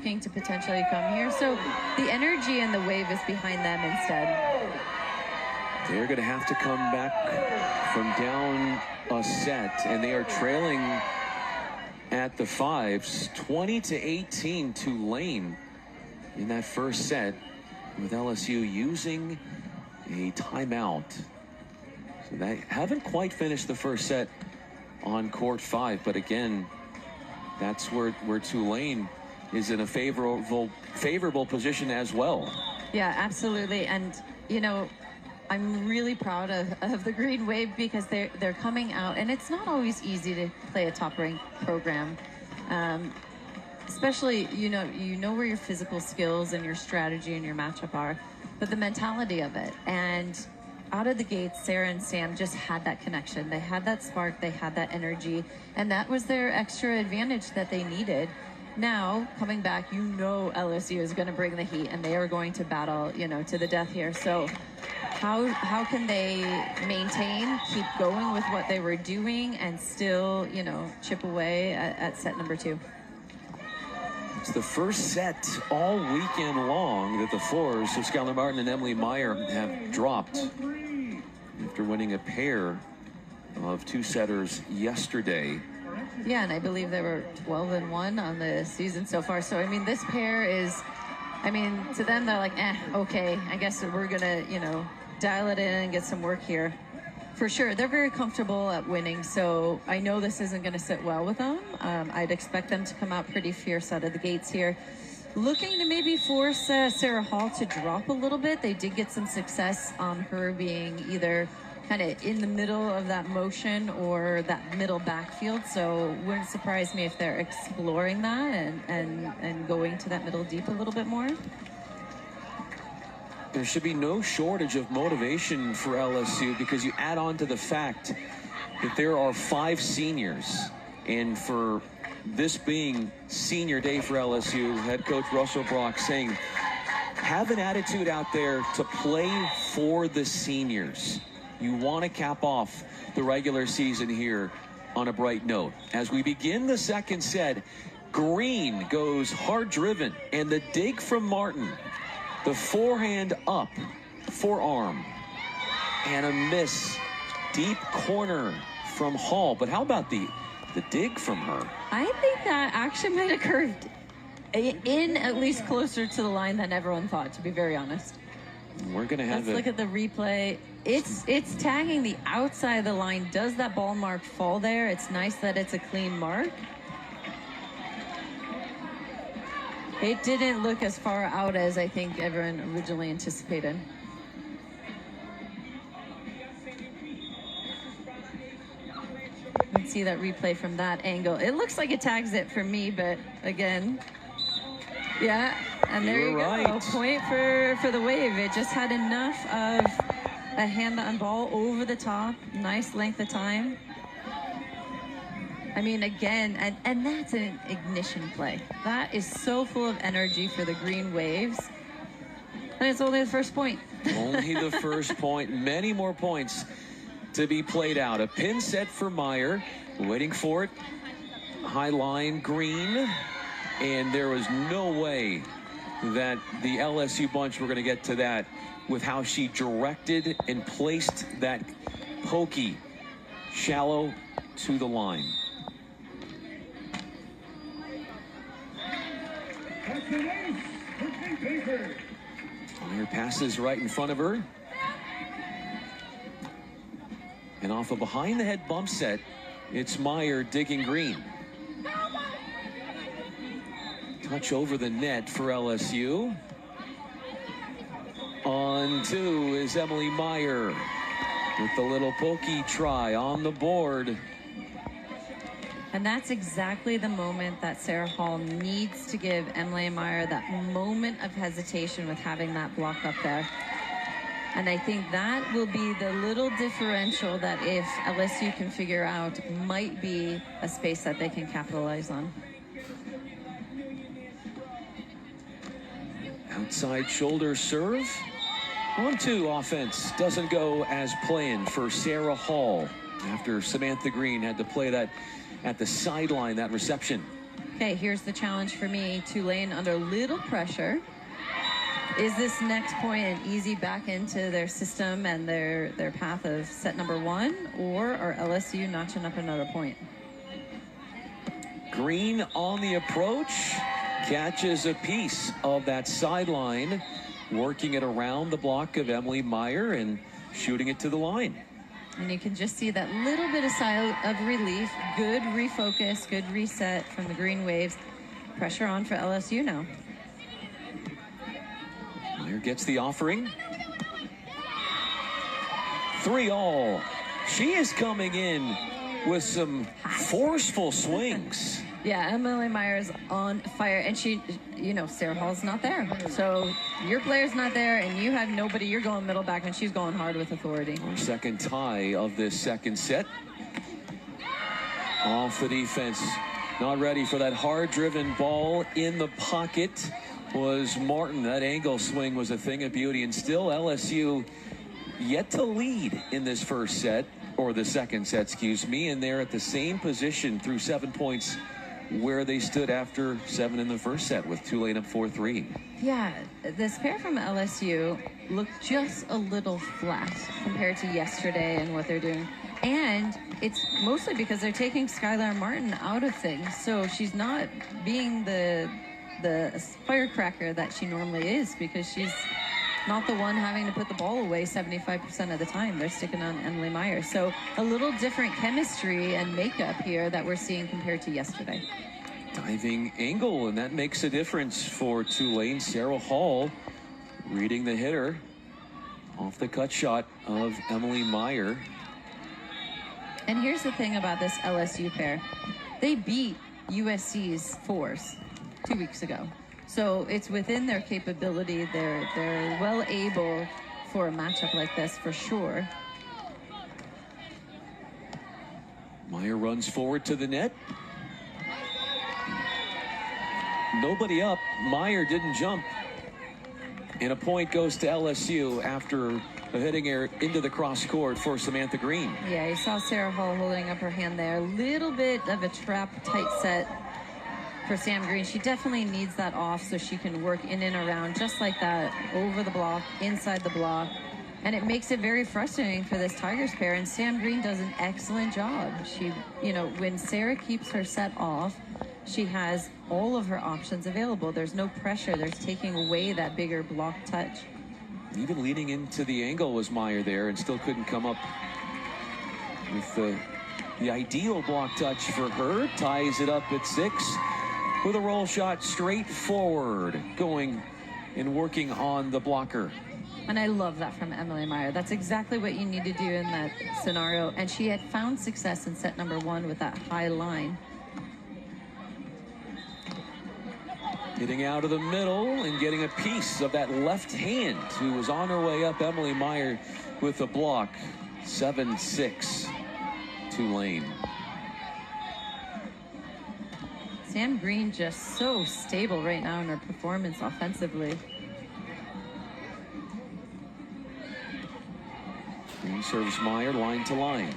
looking to potentially come here. So the energy and the wave is behind them instead. They're going to have to come back from down a set, and they are trailing at the fives, 20-18 Tulane in that first set, with LSU using a timeout. So they haven't quite finished the first set on court 5, but again, that's where Tulane is in a favorable position as well. Yeah, absolutely. And you know, I'm really proud of the Green Wave, because they're coming out, and it's not always easy to play a top-ranked program, especially you know where your physical skills and your strategy and your matchup are, but the mentality of it. And out of the gates, Sarah and Sam just had that connection. They had that spark, they had that energy, and that was their extra advantage that they needed. Now, coming back, LSU is going to bring the heat, and they are going to battle, to the death here. So how can they maintain, keep going with what they were doing, and still, chip away at set number 2? It's the first set all weekend long that the fours of Skylar Martin and Emily Meyer have dropped after winning a pair of 2-setters yesterday. Yeah, and I believe they were 12-1 on the season so far. So, I mean, this pair is, to them, they're like, okay, I guess we're going to, dial it in and get some work here. For sure, they're very comfortable at winning, so I know this isn't going to sit well with them. I'd expect them to come out pretty fierce out of the gates here. Looking to maybe force Sarah Hall to drop a little bit. They did get some success on her being either kind of in the middle of that motion or that middle backfield, so wouldn't surprise me if they're exploring that and going to that middle deep a little bit more. There should be no shortage of motivation for LSU, because you add on to the fact that there are 5 seniors, and for this being senior day for LSU, head coach Russell Brock saying, have an attitude out there to play for the seniors. You want to cap off the regular season here on a bright note. As we begin the second set, Green goes hard driven, and the dig from Martin, the forehand up, forearm, and a miss. Deep corner from Hall. But how about the dig from her? I think that actually might have curved in at least closer to the line than everyone thought, to be very honest. We're going to have Let's look at the replay. It's tagging the outside of the line. Does that ball mark fall there? It's nice that it's a clean mark. It didn't look as far out as I think everyone originally anticipated. You can see that replay from that angle. It looks like it tags it for me, but again, yeah. And there you go. Point for the Wave. It just had enough of a hand-on ball over the top. Nice length of time. Again, and that's an ignition play. That is so full of energy for the Green Waves. And it's only the first point. Only the first point. Many more points to be played out. A pin set for Meyer. Waiting for it. High line, Green. And there was no way that the LSU bunch were going to get to that with how she directed and placed that pokey shallow to the line. Meyer passes right in front of her. And off a behind the head bump set, it's Meyer digging Green. Touch over the net for LSU. On 2 is Emily Meyer with the little pokey try on the board. And that's exactly the moment that Sarah Hall needs to give Emily Meyer, that moment of hesitation with having that block up there. And I think that will be the little differential that if LSU can figure out might be a space that they can capitalize on. Outside shoulder serve. 1-2 offense doesn't go as planned for Sarah Hall after Samantha Green had to play that at the sideline, that reception. Okay, here's the challenge for me. Tulane under little pressure. Is this next point an easy back into their system and their path of set number 1, or are LSU notching up another point? Green on the approach, catches a piece of that sideline, working it around the block of Emily Meyer and shooting it to the line. And you can just see that little bit of sigh of relief. Good refocus, good reset from the Green Waves. Pressure on for LSU now. Meyer gets the offering. 3-all. She is coming in with some forceful swings. Yeah, Emily Meyer's on fire, and she, you know, Sarah Hall's not there. So your player's not there, and you have nobody. You're going middle back, and she's going hard with authority. Our second tie of this second set. Off the defense. Not ready for that hard-driven ball in the pocket was Martin. That angle swing was a thing of beauty, and still LSU yet to lead in this first set, or the second set, excuse me, and they're at the same position through 7 points where they stood after 7 in the first set, with Tulane up 4-3. Yeah, this pair from LSU looked just a little flat compared to yesterday and what they're doing. And it's mostly because they're taking Skylar Martin out of things. So she's not being the firecracker that she normally is, because she's not the one having to put the ball away 75% of the time. They're sticking on Emily Meyer. So a little different chemistry and makeup here that we're seeing compared to yesterday. Diving angle, and that makes a difference for Tulane. Sarah Hall reading the hitter off the cut shot of Emily Meyer. And here's the thing about this LSU pair. They beat USC's fours 2 weeks ago. So it's within their capability. They're well able for a matchup like this, for sure. Meyer runs forward to the net. Nobody up. Meyer didn't jump. And a point goes to LSU after a hitting error into the cross court for Samantha Green. Yeah, you saw Sarah Hall holding up her hand there. A little bit of a trap tight set for Sam Green. She definitely needs that off so she can work in and around just like that, over the block, inside the block. And it makes it very frustrating for this Tigers pair, and Sam Green does an excellent job. She, you know, when Sarah keeps her set off, she has all of her options available. There's no pressure. There's taking away that bigger block touch. Even leading into the angle was Meyer there, and still couldn't come up with the ideal block touch for her. Ties it up at 6 with a roll shot straight forward, going and working on the blocker. And I love that from Emily Meyer. That's exactly what you need to do in that scenario. And she had found success in set number 1 with that high line. Getting out of the middle and getting a piece of that left hand, who was on her way up, Emily Meyer, with the block. 7-6 Tulane. Sam Green just so stable right now in her performance offensively. Green serves Meyer line to line.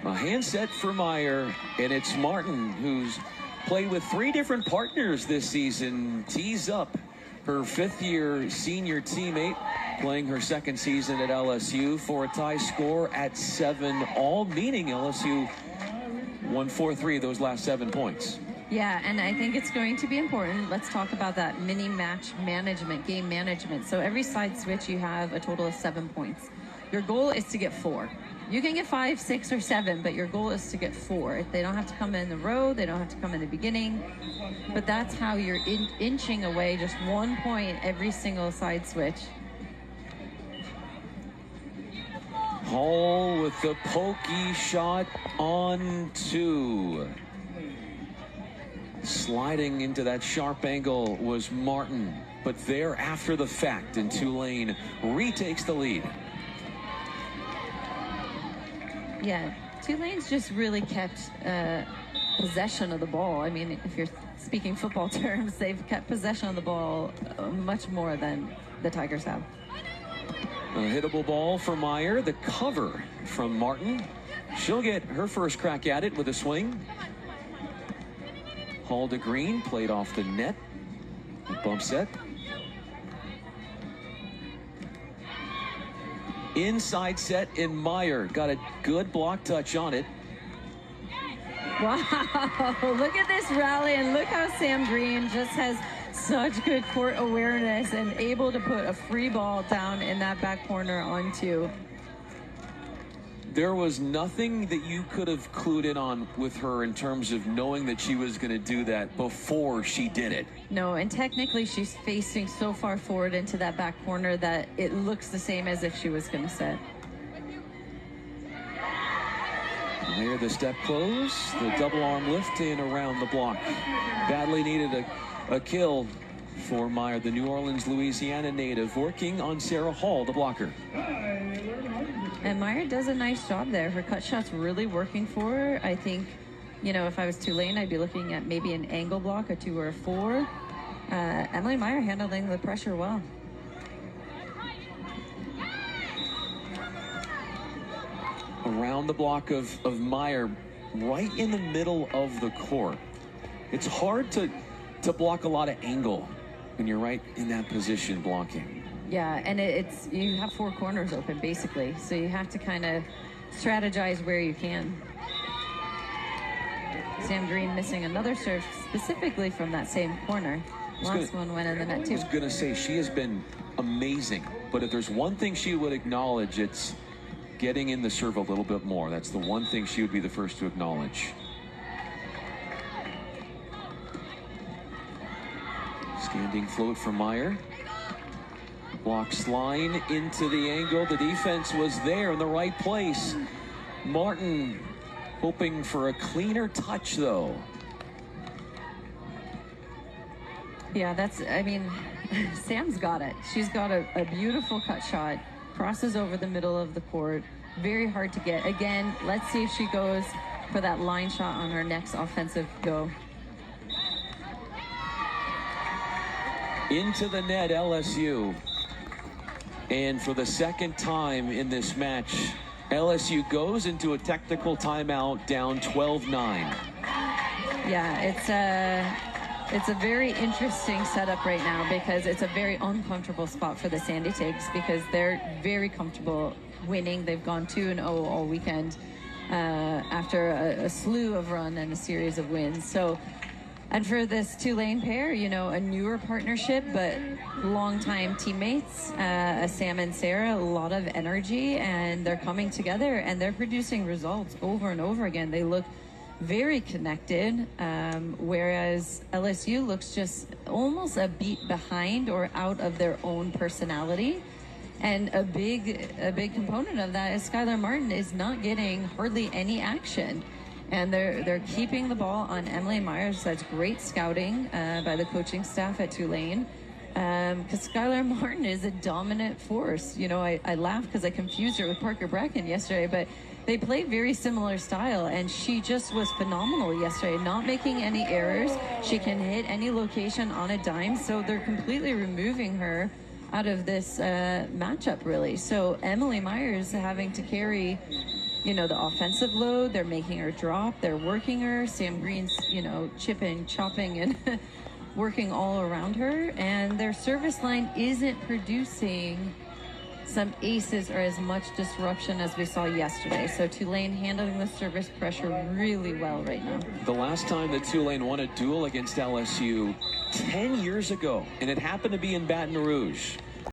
A hand set for Meyer, and it's Martin, who's played with 3 different partners this season. Tees up her 5th-year senior teammate, playing her 2nd season at LSU, for a tie score at 7-all, meaning LSU won 4-3 those last 7 points. Yeah, and I think it's going to be important. Let's talk about that mini match management, game management. So every side switch, you have a total of 7 points. Your goal is to get 4. You can get 5, 6, or 7, but your goal is to get 4. They don't have to come in the row. They don't have to come in the beginning. But that's how you're inching away just 1 point every single side switch. Hall with the pokey shot on 2. Sliding into that sharp angle was Martin, but there after the fact, and Tulane retakes the lead. Yeah, Tulane's just really kept possession of the ball. I mean, if you're speaking football terms, they've kept possession of the ball much more than the Tigers have. A hittable ball for Meyer. The cover from Martin. She'll get her first crack at it with a swing. Hall to Green, played off the net. Bump set. Inside set in Meyer. Got a good block touch on it. Wow, look at this rally, and look how Sam Green just has such good court awareness and able to put a free ball down in that back corner on two. There was nothing that you could have clued in on with her in terms of knowing that she was going to do that before she did it. No, and technically she's facing so far forward into that back corner that it looks the same as if she was going to set. There, the step close, the double arm lift in around the block. Badly needed a kill for Meyer, the New Orleans, Louisiana native, working on Sarah Hall, the blocker. And Meyer does a nice job there. Her cut shot's really working for her. I think, you know, if I was Tulane, I'd be looking at maybe an angle block, a 2 or a 4. Emily Meyer handling the pressure well. Around the block of Meyer, right in the middle of the court. It's hard to block a lot of angle when you're right in that position blocking. Yeah, and it's you have 4 corners open basically, so you have to kind of strategize where you can. Sam Green missing another serve specifically from that same corner. Last one went in the net too. I was gonna say, she has been amazing, but if there's one thing she would acknowledge, it's getting in the serve a little bit more. That's the one thing she would be the first to acknowledge. Standing float for Meyer. Blocks line into the angle. The defense was there in the right place. Martin hoping for a cleaner touch though. Yeah, I mean, Sam's got it. She's got a beautiful cut shot. Crosses over the middle of the court. Very hard to get. Again, let's see if she goes for that line shot on her next offensive go. Into the net, LSU. And for the second time in this match, LSU goes into a technical timeout down 12-9. Yeah, it's a very interesting setup right now because it's a very uncomfortable spot for the Sandy Tigs because they're very comfortable winning. They've gone 2-0 all weekend after a slew of run and a series of wins. So, and for this Tulane pair, you know, a newer partnership, but longtime teammates, Sam and Sarah, a lot of energy, and they're coming together and they're producing results over and over again. They look very connected, whereas LSU looks just almost a beat behind or out of their own personality. And a big component of that is Skylar Martin is not getting hardly any action. And they're keeping the ball on Emily Myers. That's great scouting by the coaching staff at Tulane. Because Skylar Martin is a dominant force. You know, I laugh because I confused her with Parker Bracken yesterday, but they play very similar style, and she just was phenomenal yesterday, not making any errors. She can hit any location on a dime, so they're completely removing her out of this matchup, really. So Emily Myers having to carry, you know, the offensive load. They're making her drop. They're working her. Sam Green's, you know, chipping, chopping, and working all around her. And their service line isn't producing some aces or as much disruption as we saw yesterday. So Tulane handling the service pressure really well right now. The last time that Tulane won a duel against LSU 10 years ago, and it happened to be in Baton Rouge.